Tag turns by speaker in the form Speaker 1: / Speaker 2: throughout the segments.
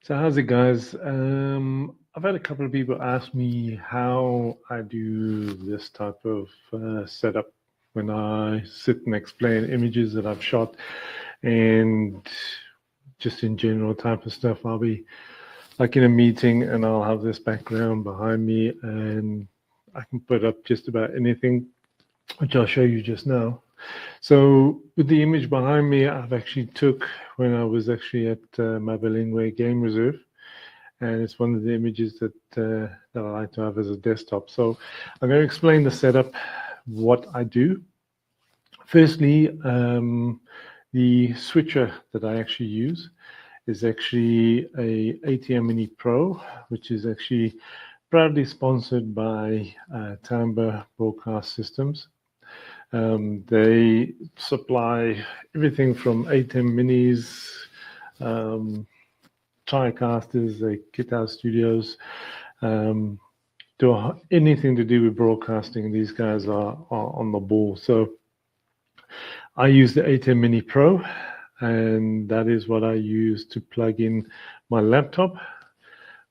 Speaker 1: So how's it, guys? I've had a couple of people ask me how I do this type of setup when I sit and explain images that I've shot, and just in general type of stuff. I'll be like in a meeting and I'll have this background behind me and I can put up just about anything, which I'll show you just now. So with the image behind me, I've actually took when I was actually at Mabalingwe Game Reserve, and it's one of the images that I like to have as a desktop. So I'm going to explain the setup, what I do. Firstly, the switcher that I actually use is actually a ATEM Mini Pro, which is actually proudly sponsored by Timbre broadcast systems. They supply everything from ATEM Minis, TriCasters, they kit out studios, do anything to do with broadcasting. These guys are on the ball. So I use the ATEM Mini Pro, and that is what I use to plug in my laptop,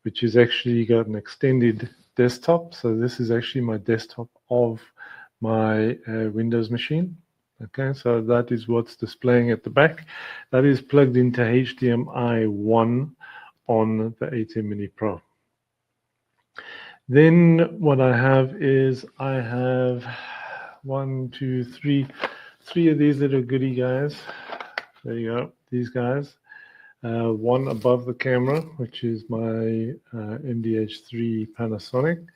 Speaker 1: which is actually got an extended desktop. So this is actually my desktop of my Windows machine. Okay, so that is what's displaying at the back. That is plugged into HDMI 1 on the ATEM Mini Pro. Then what I have is I have three of these little goodie guys. There you go, these guys. One above the camera, which is my MDH3 Panasonic.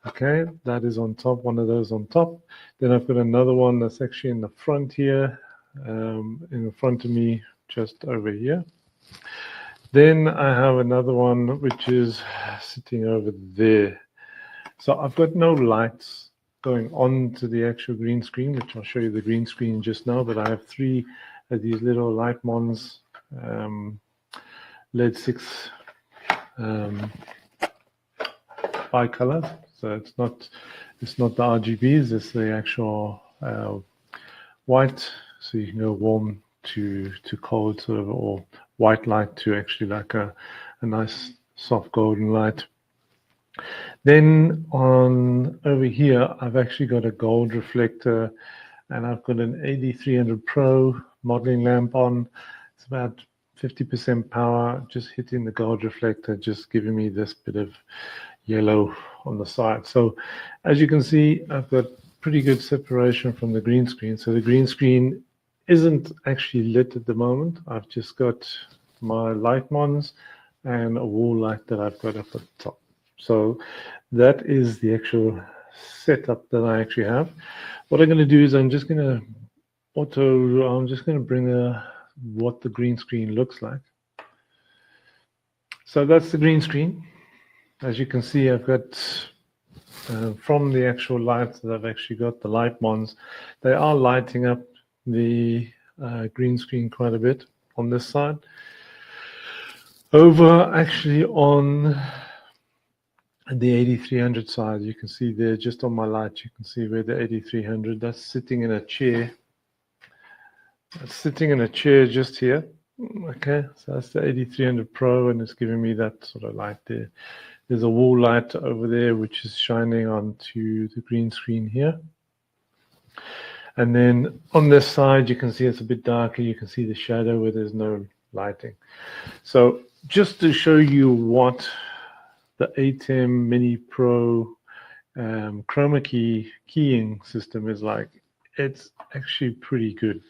Speaker 1: Okay, that is on top, one of those on top. Then I've got another one that's actually in the front here, in front of me, just over here. Then I have another one which is sitting over there. So I've got no lights going on to the actual green screen, which I'll show you the green screen just now, but I have three of these little light mons, LED 6 bi-color. So it's not the RGBs, it's the actual white. So you can go warm to cold, sort of, or white light to actually like a nice soft golden light. Then on over here, I've actually got a gold reflector, and I've got an AD300 Pro modeling lamp on. It's about 50% power, just hitting the gold reflector, just giving me this bit of yellow on the side. So as you can see, I've got pretty good separation from the green screen. So the green screen isn't actually lit at the moment. I've just got my light mons and a wall light that I've got up at the top. So that is the actual setup that I actually have. What I'm going to do is I'm just going to bring what the green screen looks like. So that's the green screen. As you can see, I've got from the actual lights that I've actually got, the light mons, they are lighting up the green screen quite a bit on this side. Over actually on the 8300 side, you can see there, just on my light, you can see where the 8300, that's sitting in a chair. It's sitting in a chair just here. Okay, so that's the 8300 Pro, and it's giving me that sort of light there. There's a wall light over there which is shining onto the green screen here. And then on this side, you can see it's a bit darker. You can see the shadow where there's no lighting. So just to show you what the ATEM Mini Pro chroma key keying system is like, it's actually pretty good.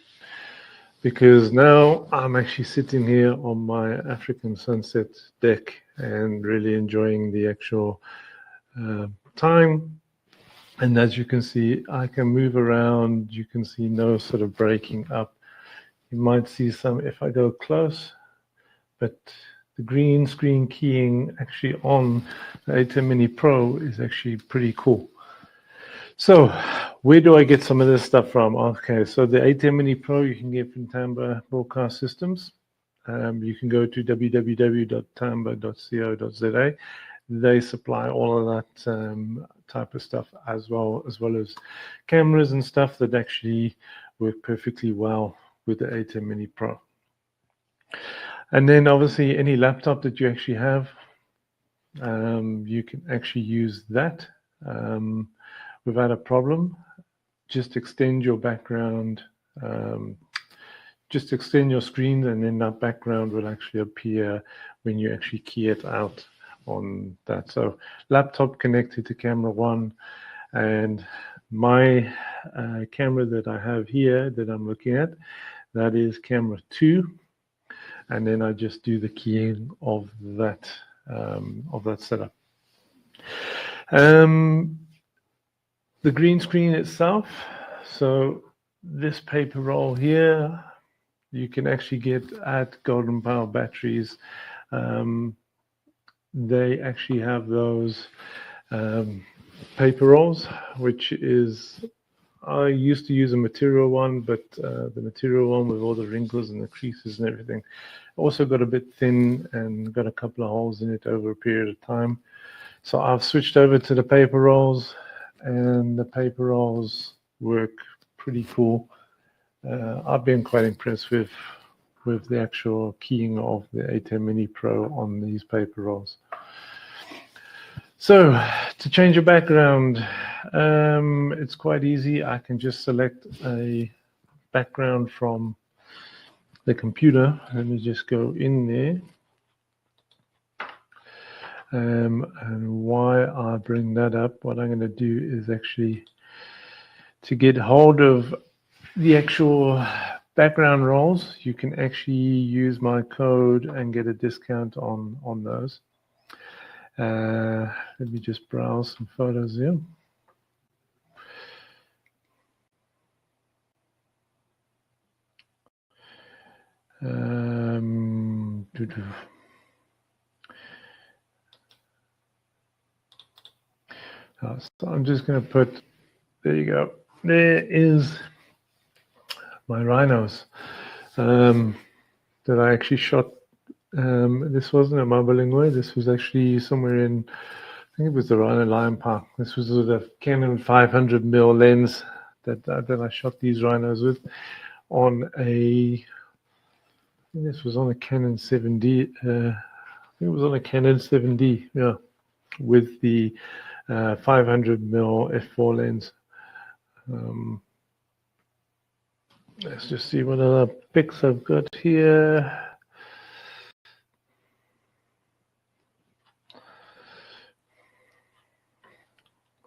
Speaker 1: Because now I'm actually sitting here on my African sunset deck and really enjoying the actual time. And as you can see, I can move around. You can see no sort of breaking up. You might see some if I go close, but the green screen keying actually on the ATEM Mini Pro is actually pretty cool. So where do I get some of this stuff from? Okay, so the ATEM Mini Pro you can get from Timbre Broadcast Systems. You can go to www.timbre.co.za. They supply all of that type of stuff as well as cameras and stuff that actually work perfectly well with the ATEM Mini Pro. And then obviously any laptop that you actually have, you can actually use that without a problem. Just extend your background, just extend your screen, and then that background will actually appear when you actually key it out on that. So laptop connected to camera 1, and my camera that I have here that I'm looking at, that is camera 2, and then I just do the keying of that setup. The green screen itself, so this paper roll here, you can actually get at Golden Power Batteries. They actually have those paper rolls, which is, I used to use a material one, but the material one with all the wrinkles and the creases and everything also got a bit thin and got a couple of holes in it over a period of time. So I've switched over to the paper rolls, and the paper rolls work pretty cool. I've been quite impressed with the actual keying of the ATEM Mini Pro on these paper rolls. So to change your background, it's quite easy. I can just select a background from the computer. Let me just go in there. And why I bring that up, what I'm going to do is actually to get hold of the actual background rolls. You can actually use my code and get a discount on those. Let me just browse some photos here. So I'm just going to put, there you go. There is my rhinos that I actually shot. This wasn't a Mabalingwe. This was actually somewhere in, I think it was the Rhino Lion Park. This was with a Canon 500mm lens that I shot these rhinos with on a, I think this was on a Canon 7D. I think it was on a Canon 7D, yeah, with the 500mm f4 lens. Let's just see what other pics I've got here.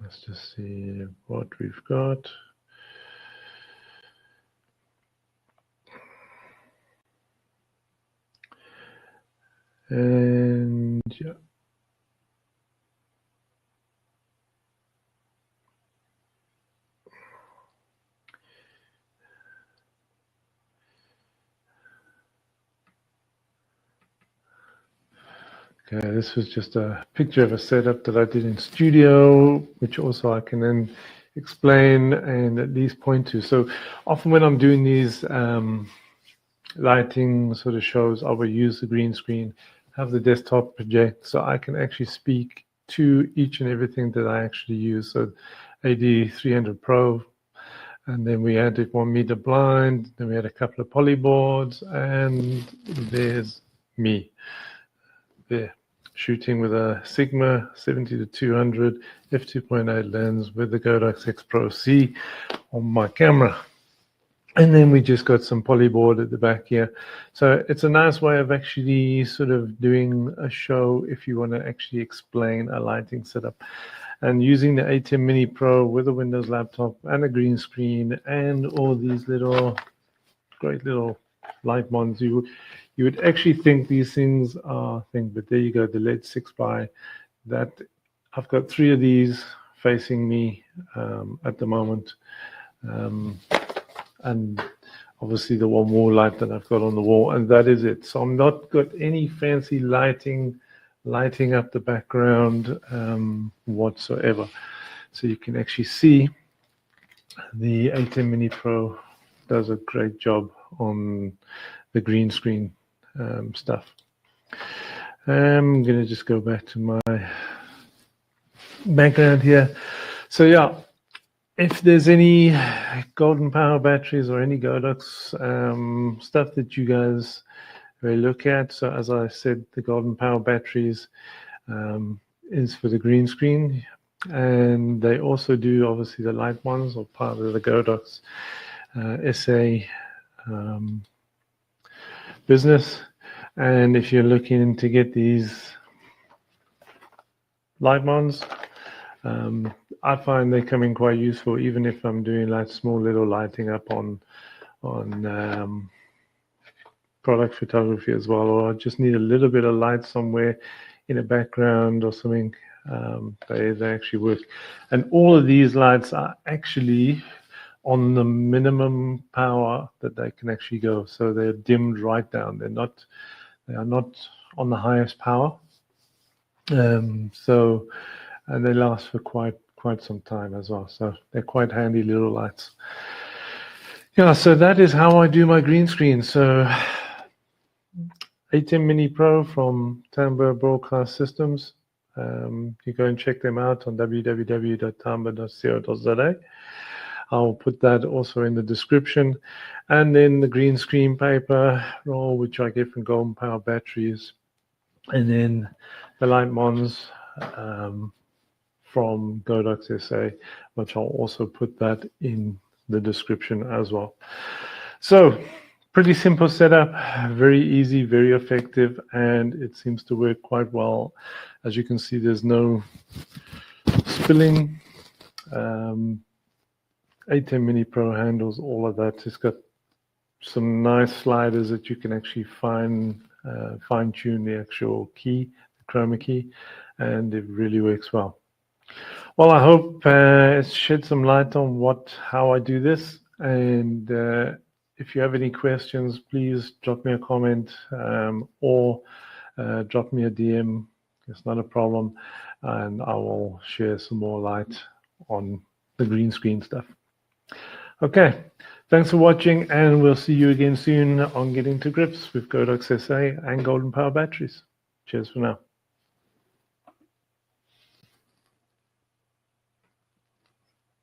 Speaker 1: Let's just see what we've got. And yeah. Okay, this was just a picture of a setup that I did in studio, which also I can then explain and at least point to. So often when I'm doing these lighting sort of shows, I will use the green screen, have the desktop project, so I can actually speak to each and everything that I actually use. So AD300 Pro, and then we added 1 meter blind, then we had a couple of polyboards, and there's me there shooting with a Sigma 70-200 f2.8 lens with the Godox X Pro C on my camera. And then we just got some polyboard at the back here. So it's a nice way of actually sort of doing a show if you want to actually explain a lighting setup. And using the ATEM Mini Pro with a Windows laptop and a green screen and all these little, great little light ones, you would actually think these things are things, but there you go, the LED 6x. That I've got 3 of these facing me at the moment. And obviously the one more light that I've got on the wall, and that is it. So I'm not got any fancy lighting up the background whatsoever. So you can actually see the ATEM Mini Pro does a great job on the green screen stuff. I'm going to just go back to my background here. So yeah, if there's any Golden Power batteries or any Godox stuff that you guys look at. So as I said, the Golden Power batteries is for the green screen, and they also do obviously the light ones, or part of the Godox SA business. And if you're looking to get these light ones, I find they come in quite useful, even if I'm doing like small little lighting up on product photography as well, or I just need a little bit of light somewhere in a background or something. They actually work, and all of these lights are actually on the minimum power that they can actually go, so they're dimmed right down. They are not on the highest power, so, and they last for quite some time as well, so they're quite handy little lights. Yeah, so that is how I do my green screen. So ATEM Mini Pro from Timbre Broadcast Systems. You go and check them out on www.timbre.co.za. I'll put that also in the description. And then the green screen paper roll, which I get from Golden Power batteries. And then the light mons from Godoxsa, which I'll also put that in the description as well. So pretty simple setup, very easy, very effective, and it seems to work quite well. As you can see, there's no spilling. ATEM Mini Pro handles all of that. It's got some nice sliders that you can actually fine-tune the actual key, the chroma key, and it really works well. Well, I hope it shed some light on how I do this, and if you have any questions, please drop me a comment or drop me a DM. It's not a problem, and I will share some more light on the green screen stuff. Okay, thanks for watching, and we'll see you again soon on Getting to Grips with Godoxsa and Golden Power batteries. Cheers for now.